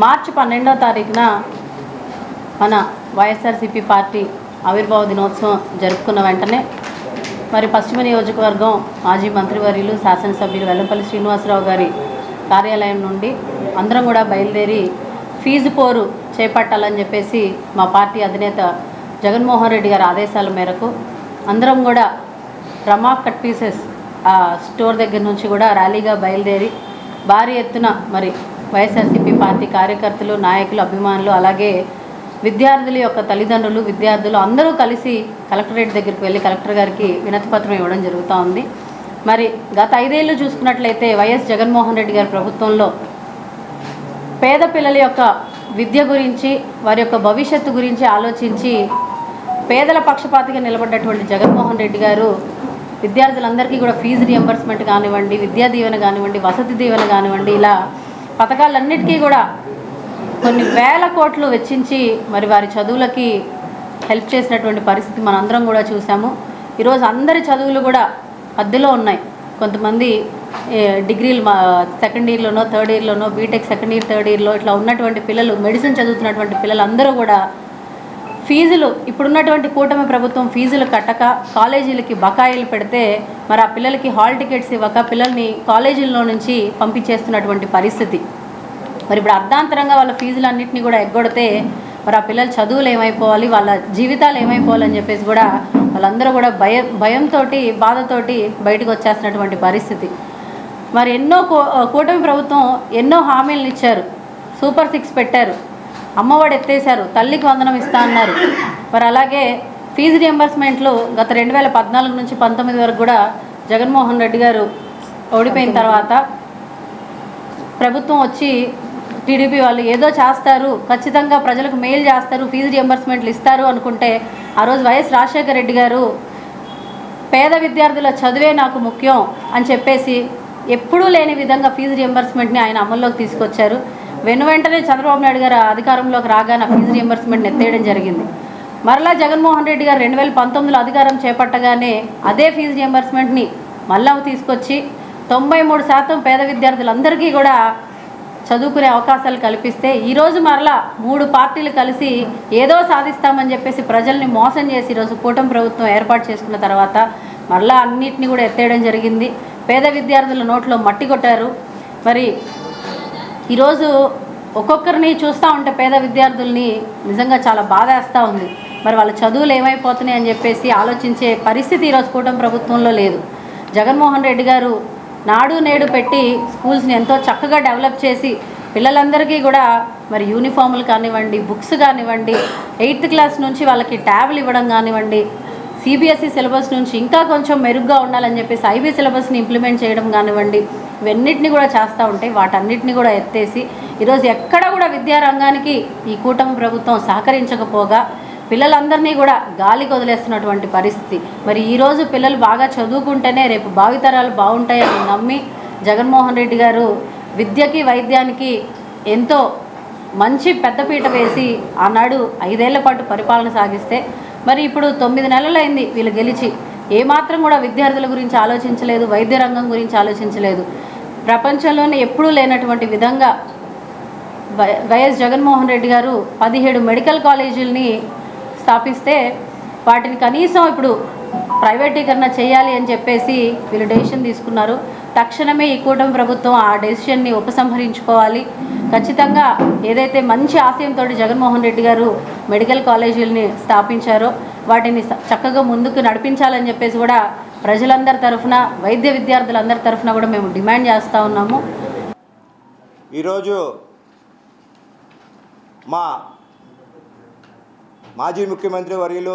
మార్చి 12వ తారీఖున మన వైఎస్ఆర్సీపీ పార్టీ ఆవిర్భావ దినోత్సవం జరుపుకున్న వెంటనే మరి పశ్చిమ నియోజకవర్గం మాజీ మంత్రివర్యులు శాసనసభ్యులు వెల్లంపల్లి శ్రీనివాసరావు గారి కార్యాలయం నుండి అందరం కూడా బయలుదేరి ఫీజు పోరు చేపట్టాలని చెప్పేసి మా పార్టీ అధినేత జగన్మోహన్ రెడ్డి గారి ఆదేశాల మేరకు అందరం కూడా రమా కట్ పీసెస్ స్టోర్ దగ్గర నుంచి కూడా ర్యాలీగా బయలుదేరి భారీ ఎత్తున మరి వైఎస్ఆర్సీపీ పార్టీ కార్యకర్తలు, నాయకులు, అభిమానులు, అలాగే విద్యార్థుల యొక్క తల్లిదండ్రులు, విద్యార్థులు అందరూ కలిసి కలెక్టరేట్ దగ్గరికి వెళ్ళి కలెక్టర్ గారికి వినతిపత్రం ఇవ్వడం జరుగుతూ ఉంది. మరి గత 5 ఏళ్ళు చూసుకున్నట్లయితే వైఎస్ జగన్మోహన్ రెడ్డి గారి ప్రభుత్వంలో పేద పిల్లల యొక్క విద్య గురించి, వారి యొక్క భవిష్యత్తు గురించి ఆలోచించి పేదల పక్షపాతిగా నిలబడ్డటువంటి జగన్మోహన్ రెడ్డి గారు విద్యార్థులందరికీ కూడా ఫీజు రియంబర్స్మెంట్ కానివ్వండి, విద్యా దీవెన కానివ్వండి, వసతి దీవెన కానివ్వండి, ఇలా పథకాలన్నిటికీ కూడా కొన్ని వేల కోట్లు వెచ్చించి మరి వారి చదువులకి హెల్ప్ చేసినటువంటి పరిస్థితి మనందరం కూడా చూసాము. ఈరోజు అందరి చదువులు కూడా అద్దెలో ఉన్నాయి. కొంతమంది డిగ్రీలు సెకండ్ ఇయర్లోనో, థర్డ్ ఇయర్లోనో, బీటెక్ సెకండ్ ఇయర్, థర్డ్ ఇయర్లో ఇట్లా ఉన్నటువంటి పిల్లలు, మెడిసిన్ చదువుతున్నటువంటి పిల్లలందరూ కూడా ఫీజులు ఇప్పుడున్నటువంటి కూటమి ప్రభుత్వం ఫీజులు కట్టక కాలేజీలకి బకాయిలు పెడితే మరి ఆ పిల్లలకి హాల్ టికెట్స్ ఇవ్వక పిల్లల్ని కాలేజీల్లో నుంచి పంపించేస్తున్నటువంటి పరిస్థితి. మరి ఇప్పుడు అర్ధాంతరంగా వాళ్ళ ఫీజులన్నింటినీ కూడా ఎగ్గొడితే మరి ఆ పిల్లల చదువులు ఏమైపోవాలి, వాళ్ళ జీవితాలు ఏమైపోవాలని చెప్పేసి కూడా వాళ్ళందరూ కూడా భయంతో, బాధతోటి బయటకు వచ్చేస్తున్నటువంటి పరిస్థితి. మరి కూటమి ప్రభుత్వం ఎన్నో హామీలను ఇచ్చారు. సూపర్ 6 పెట్టారు, అమ్మఒడి ఎత్తేసారు, తల్లికి వందనం ఇస్తా అన్నారు. మరి అలాగే ఫీజు రియంబర్స్మెంట్లు గత 2014 నుంచి 19 వరకు కూడా జగన్మోహన్ రెడ్డి గారు ఓడిపోయిన తర్వాత ప్రభుత్వం వచ్చి టీడీపీ వాళ్ళు ఏదో చేస్తారు, ఖచ్చితంగా ప్రజలకు మేలు చేస్తారు, ఫీజు రియంబర్స్మెంట్లు ఇస్తారు అనుకుంటే ఆ రోజు వైఎస్ రాజశేఖర రెడ్డి గారు పేద విద్యార్థుల చదువే నాకు ముఖ్యం అని చెప్పేసి ఎప్పుడూ లేని విధంగా ఫీజు రియంబర్స్మెంట్ని ఆయన అమల్లోకి తీసుకొచ్చారు. వెంటనే చంద్రబాబు నాయుడు గారు అధికారంలోకి రాగానే ఫీజు రియంబర్స్మెంట్ని ఎత్తేయడం జరిగింది. మరలా జగన్మోహన్ రెడ్డి గారు 2019లో అధికారం చేపట్టగానే అదే ఫీజు రియంబర్స్మెంట్ని మళ్ళా తీసుకొచ్చి 93% పేద విద్యార్థులందరికీ కూడా చదువుకునే అవకాశాలు కల్పిస్తే ఈరోజు మరలా 3 పార్టీలు కలిసి ఏదో సాధిస్తామని చెప్పేసి ప్రజల్ని మోసం చేసి ఈరోజు కూటమి ప్రభుత్వం ఏర్పాటు చేసుకున్న తర్వాత మరలా అన్నిటిని కూడా ఎత్తేయడం జరిగింది. పేద విద్యార్థుల నోట్లో మట్టి కొట్టారు. మరి ఈరోజు ఒక్కొక్కరిని చూస్తూ ఉంటే పేద విద్యార్థుల్ని నిజంగా చాలా బాధ వేస్తూ ఉంది. మరి వాళ్ళ చదువులు ఏమైపోతున్నాయి అని చెప్పేసి ఆలోచించే పరిస్థితి ఈరోజు కూటమి ప్రభుత్వంలో లేదు. జగన్మోహన్ రెడ్డి గారు నాడు నేడు పెట్టి స్కూల్స్ని ఎంతో చక్కగా డెవలప్ చేసి పిల్లలందరికీ కూడా మరి యూనిఫాములు కానివ్వండి, బుక్స్ కానివ్వండి, 8th క్లాస్ నుంచి వాళ్ళకి ట్యాబ్లు ఇవ్వడం కానివ్వండి, సిబిఎస్ఈ సిలబస్ నుంచి ఇంకా కొంచెం మెరుగ్గా ఉండాలని చెప్పేసి ఐబీ సిలబస్ని ఇంప్లిమెంట్ చేయడం కానివ్వండి, ఇవన్నిటిని కూడా చేస్తూ ఉంటే వాటన్నిటిని కూడా ఎత్తేసి ఈరోజు ఎక్కడ కూడా విద్యారంగానికి ఈ కూటమి ప్రభుత్వం సహకరించకపోగా పిల్లలందరినీ కూడా గాలికి వదిలేస్తున్నటువంటి పరిస్థితి. మరి ఈరోజు పిల్లలు బాగా చదువుకుంటేనే రేపు భావితరాలు బాగుంటాయని నమ్మి జగన్మోహన్ రెడ్డి గారు విద్యకి, వైద్యానికి ఎంతో మంచి పెద్దపీట వేసి ఆనాడు 5 ఏళ్ల పాటు పరిపాలన సాగిస్తే మరి ఇప్పుడు 9 నెలలైంది వీళ్ళు గెలిచి ఏమాత్రం కూడా విద్యార్థుల గురించి ఆలోచించలేదు, వైద్య రంగం గురించి ఆలోచించలేదు. ప్రపంచంలోనే ఎప్పుడూ లేనటువంటి విధంగా వైఎస్ జగన్మోహన్ రెడ్డి గారు 17 మెడికల్ కాలేజీలని స్థాపిస్తే వాటిని కనీసం ఇప్పుడు ప్రైవేటీకరణ చేయాలి అని చెప్పేసి వీళ్ళు డెసిషన్ తీసుకున్నారు. తక్షణమే ఈ కూటమి ప్రభుత్వం ఆ డెసిషన్ని ఉపసంహరించుకోవాలి. ఖచ్చితంగా ఏదైతే మంచి ఆశయంతో జగన్మోహన్ రెడ్డి గారు మెడికల్ కాలేజీలని స్థాపించారో వాటిని చక్కగా ముందుకు నడిపించాలని చెప్పేసి కూడా ప్రజలందరి తరఫున, వైద్య విద్యార్థులందరి తరఫున కూడా మేము డిమాండ్ చేస్తూ ఉన్నాము. ఈరోజు మా మాజీ ముఖ్యమంత్రి వర్యులు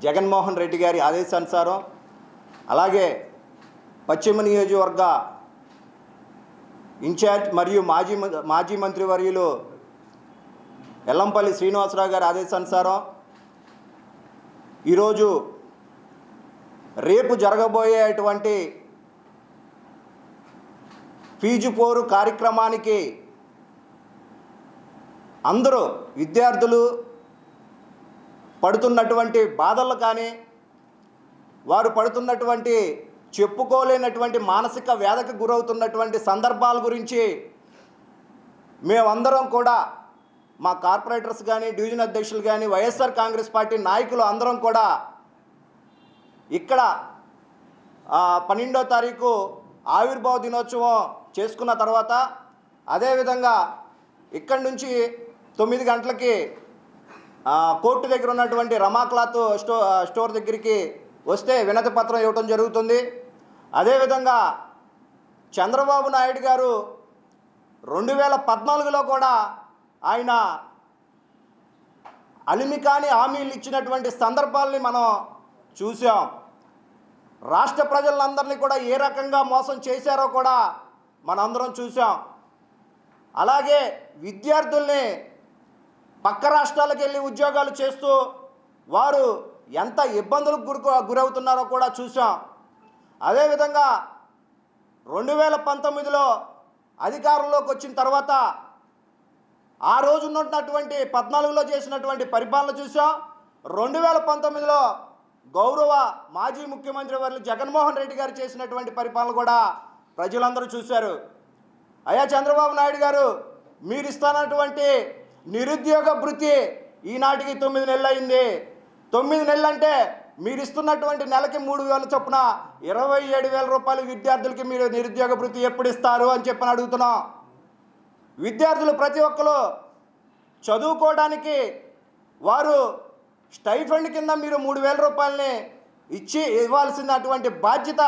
జగన్మోహన్ రెడ్డి గారి ఆదేశానుసారం, అలాగే పశ్చిమ నియోజకవర్గ ఇన్ఛార్జ్ మరియు మాజీ మంత్రి వర్యులు వెల్లంపల్లి శ్రీనివాసరావు గారి ఆదేశానుసారం ఈరోజు రేపు జరగబోయేటువంటి ఫీజు పోరు కార్యక్రమానికి అందరూ విద్యార్థులు పడుతున్నటువంటి బాధలు కానీ, వారు పడుతున్నటువంటి చెప్పుకోలేనటువంటి మానసిక వ్యాధికి గురవుతున్నటువంటి సందర్భాల గురించి మేమందరం కూడా మా కార్పొరేటర్స్ కానీ డివిజన్ అధ్యక్షులు కానీ వైఎస్ఆర్ కాంగ్రెస్ పార్టీ నాయకులు అందరం కూడా ఇక్కడ 12వ తారీఖు ఆవిర్భావ దినోత్సవం చేసుకున్న తర్వాత అదేవిధంగా ఇక్కడి నుంచి 9 గంటలకి కోర్టు దగ్గర ఉన్నటువంటి రమా క్లాత్ స్టోర్ దగ్గరికి వస్తే వినతి పత్రం ఇవ్వటం జరుగుతుంది. అదేవిధంగా చంద్రబాబు నాయుడు గారు 2014లో కూడా ఆయన అలిమికాని హామీలు ఇచ్చినటువంటి సందర్భాల్ని మనం చూసాం. రాష్ట్ర ప్రజలందరినీ కూడా ఏ రకంగా మోసం చేశారో కూడా మనందరం చూసాం. అలాగే విద్యార్థుల్ని పక్క రాష్ట్రాలకు వెళ్ళి ఉద్యోగాలు చేస్తూ వారు ఎంత ఇబ్బందులకు గురవుతున్నారో కూడా చూసాం. అదేవిధంగా 2019లో అధికారంలోకి వచ్చిన తర్వాత ఆ రోజు ఉన్నటువంటి 14లో చేసినటువంటి పరిపాలన చూసాం. 2019లో గౌరవ మాజీ ముఖ్యమంత్రి వర్యులు జగన్మోహన్ రెడ్డి గారు చేసినటువంటి పరిపాలన కూడా ప్రజలందరూ చూశారు. అయ్యా చంద్రబాబు నాయుడు గారు, మీరు ఇస్తున్నటువంటి నిరుద్యోగ భృతి ఈనాటికి 9 నెలలు అయింది. 9 నెలలు అంటే మీరు ఇస్తున్నటువంటి నెలకి 3,000 చొప్పున 27,000 రూపాయలు విద్యార్థులకి మీరు నిరుద్యోగ భృతి ఎప్పుడు ఇస్తారు అని చెప్పని అడుగుతున్నాం. విద్యార్థులు ప్రతి ఒక్కరు చదువుకోవడానికి వారు స్టైఫండ్ కింద మీరు 3,000 రూపాయలని ఇవ్వాల్సినటువంటి బాధ్యత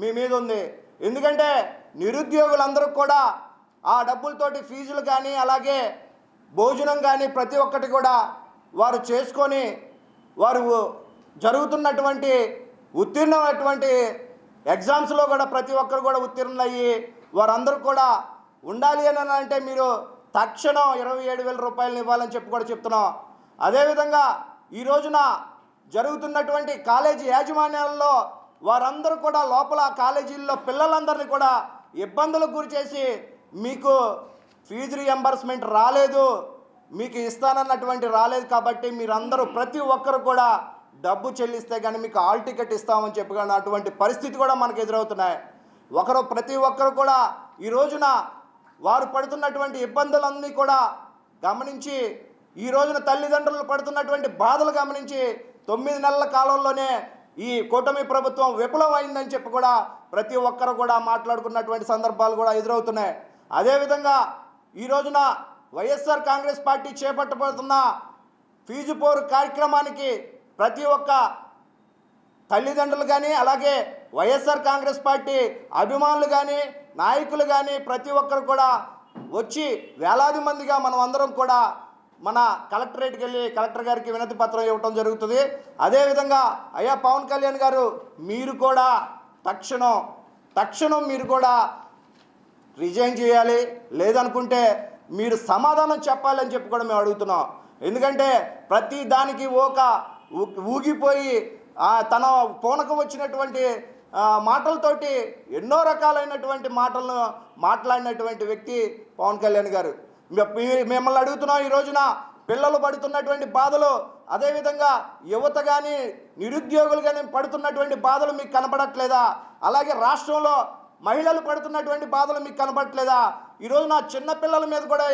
మీ మీద ఉంది. ఎందుకంటే నిరుద్యోగులందరూ కూడా ఆ డబ్బులతోటి ఫీజులు కానీ అలాగే భోజనం కానీ ప్రతి ఒక్కటి కూడా వారు చేసుకొని వారు జరుగుతున్నటువంటి ఉత్తీర్ణమైనటువంటి ఎగ్జామ్స్లో కూడా ప్రతి ఒక్కరు కూడా ఉత్తీర్ణులయ్యి వారందరూ కూడా ఉండాలి అని అంటే మీరు తక్షణం 27,000 రూపాయలను ఇవ్వాలని చెప్పి కూడా చెప్తున్నాం. అదేవిధంగా ఈ రోజున జరుగుతున్నటువంటి కాలేజీ యాజమాన్యాల్లో వారందరూ కూడా లోపల కాలేజీల్లో పిల్లలందరినీ కూడా ఇబ్బందులకు గురి చేసి మీకు ఫీజు రియంబర్స్మెంట్ రాలేదు, మీకు ఇస్తానన్నటువంటి రాలేదు కాబట్టి మీరందరూ ప్రతి ఒక్కరు కూడా డబ్బు చెల్లిస్తే కానీ మీకు హాల్ టికెట్ ఇస్తామని చెప్పి కానీ అటువంటి పరిస్థితి కూడా మనకు ఎదురవుతున్నాయి. ప్రతి ఒక్కరు కూడా ఈ రోజున వారు పడుతున్నటువంటి ఇబ్బందులన్నీ కూడా గమనించి ఈ రోజున తల్లిదండ్రులు పడుతున్నటువంటి బాధలు గమనించి 9 నెలల కాలంలోనే ఈ కూటమి ప్రభుత్వం విఫలమైందని చెప్పి కూడా ప్రతి ఒక్కరు కూడా మాట్లాడుకున్నటువంటి సందర్భాలు కూడా ఎదురవుతున్నాయి. అదేవిధంగా ఈ రోజున వైఎస్ఆర్ కాంగ్రెస్ పార్టీ చేపట్టబడుతున్న ఫీజు పోరు కార్యక్రమానికి ప్రతి ఒక్క తల్లిదండ్రులు కానీ అలాగే వైఎస్ఆర్ కాంగ్రెస్ పార్టీ అభిమానులు కానీ నాయకులు కానీ ప్రతి ఒక్కరు కూడా వచ్చి వేలాది మందిగా మనం అందరం కూడా మన కలెక్టరేట్కి వెళ్ళి కలెక్టర్ గారికి వినతి పత్రం ఇవ్వటం జరుగుతుంది. అదేవిధంగా అయ్యా పవన్ కళ్యాణ్ గారు, మీరు కూడా తక్షణం మీరు కూడా రిజైన్ చేయాలి, లేదనుకుంటే మీరు సమాధానం చెప్పాలని చెప్పి కూడా మేము అడుగుతున్నాం. ఎందుకంటే ప్రతి దానికి ఊగిపోయి తన పూనకం వచ్చినటువంటి మాటలతోటి ఎన్నో రకాలైనటువంటి మాటలను మాట్లాడినటువంటి వ్యక్తి పవన్ కళ్యాణ్ గారు. మిమ్మల్ని అడుగుతున్నాం, ఈ రోజున పిల్లలు పడుతున్నటువంటి బాధలు, అదేవిధంగా యువత కానీ నిరుద్యోగులు కానీ పడుతున్నటువంటి బాధలు మీకు కనపడట్లేదా? అలాగే రాష్ట్రంలో మహిళలు పడుతున్నటువంటి బాధలు మీకు కనపడట్లేదా? ఈరోజు నా చిన్నపిల్లల మీద కూడా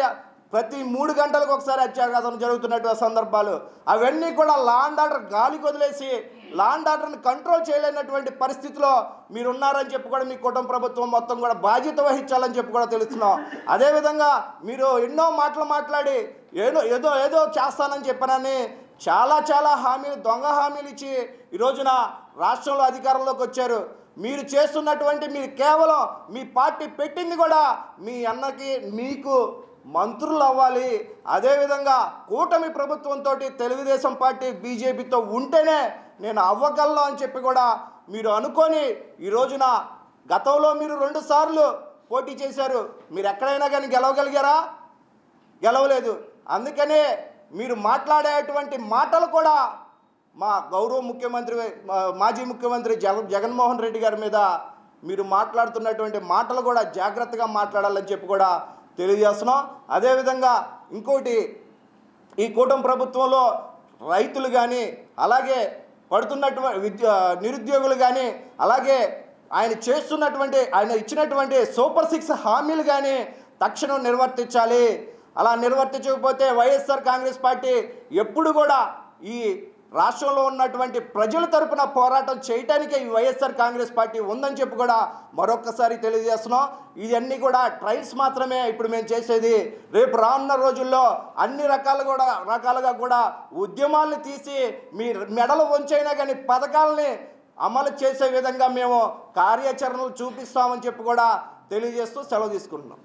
ప్రతి 3 గంటలకు ఒకసారి అత్యాఘాతం జరుగుతున్నటువంటి సందర్భాలు, అవన్నీ కూడా లా అండ్ ఆర్డర్ గాలికి వదిలేసి లా అండ్ ఆర్డర్ని కంట్రోల్ చేయలేనటువంటి పరిస్థితిలో మీరు ఉన్నారని చెప్పి కూడా మీ కుటుంబ ప్రభుత్వం మొత్తం కూడా బాధ్యత వహించాలని చెప్పి కూడా తెలుస్తున్నాం. అదేవిధంగా మీరు ఎన్నో మాటలు మాట్లాడి ఏదో చేస్తానని చెప్పనని చాలా హామీలు, దొంగ హామీలు ఇచ్చి ఈ రోజున రాష్ట్రంలో అధికారంలోకి వచ్చారు. మీరు చేస్తున్నటువంటి మీరు కేవలం మీ పార్టీ పెట్టింది కూడా మీ అన్నకి మీకు మంత్రులు అవ్వాలి, అదేవిధంగా కూటమి ప్రభుత్వంతో తెలుగుదేశం పార్టీ బీజేపీతో ఉంటేనే నేను అవ్వగలను అని చెప్పి కూడా మీరు అనుకొని ఈ రోజున గతంలో మీరు 2 సార్లు పోటీ చేశారు. మీరు ఎక్కడైనా కానీ గెలవగలిగారా? గెలవలేదు. అందుకనే మీరు మాట్లాడేటువంటి మాటలు కూడా మా గౌరవ ముఖ్యమంత్రి మాజీ ముఖ్యమంత్రి జగన్మోహన్ రెడ్డి గారి మీద మీరు మాట్లాడుతున్నటువంటి మాటలు కూడా జాగ్రత్తగా మాట్లాడాలని చెప్పి కూడా తెలియజేస్తున్నాం. అదేవిధంగా ఇంకోటి, ఈ కూటమి ప్రభుత్వంలో రైతులు కానీ అలాగే పడుతున్నటువంటి నిరుద్యోగులు కానీ అలాగే ఆయన ఇచ్చినటువంటి సూపర్ 6 హామీలు కానీ తక్షణం నిర్వర్తించాలి. అలా నిర్వర్తించకపోతే వైఎస్ఆర్ కాంగ్రెస్ పార్టీ ఎప్పుడు కూడా ఈ రాష్ట్రంలో ఉన్నటువంటి ప్రజల తరపున పోరాటం చేయటానికే ఈ వైఎస్ఆర్ కాంగ్రెస్ పార్టీ ఉందని చెప్పి కూడా మరొక్కసారి తెలియజేస్తున్నాం. ఇవన్నీ కూడా ట్రయల్స్ మాత్రమే ఇప్పుడు మేము చేసేది. రేపు రానున్న రోజుల్లో అన్ని రకాలుగా కూడా ఉద్యమాలను తీసి మీ మెడలు వంచైనా కానీ పథకాలని అమలు చేసే విధంగా మేము కార్యాచరణలు చూపిస్తామని చెప్పి కూడా తెలియజేస్తూ సెలవు తీసుకుంటున్నాం.